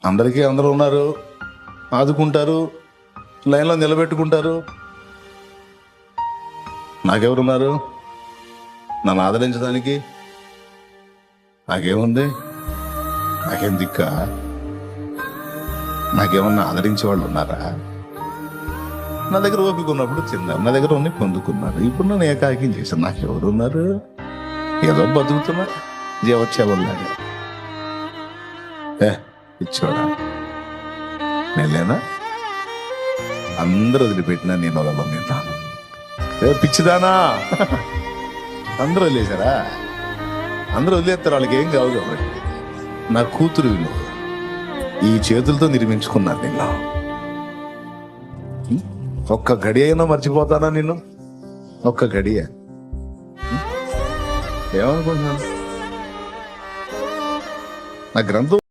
అందరికీ అందరూ ఉన్నారు, ఆదుకుంటారు, లైన్లో నిలబెట్టుకుంటారు. నాకెవరున్నారు నన్ను ఆదరించడానికి? నాకేముంది? నాకేం దిక్క? నాకేమన్నా ఆదరించే వాళ్ళు ఉన్నారా? నా దగ్గర ఓపిక ఉన్నప్పుడు తిన్నారు, నా దగ్గర ఉన్నాయి పొందుకున్నారు. ఇప్పుడు నన్ను ఏకాకిం చేశాను. నాకెవరు ఉన్నారు? ఏదో బతుకుతున్నా జీవోత్సవంలాగా. ఇచ్చోడా నేను లేనా? అందరూ వదిలిపెట్టినా నేను వదలను. పిచ్చిదానా? అందరూ వదిలేశారా? అందరూ వదిలేస్తారు, వాళ్ళకి ఏం కావు కాబట్టి. నా కూతురు విలువ ఈ చేతులతో నిర్మించుకున్నాను నిన్ను. ఒక్క గడి అయినా మర్చిపోతానా నిన్ను? ఒక్క గడియ ఏమనుకుంటున్నాను? నా గ్రంథం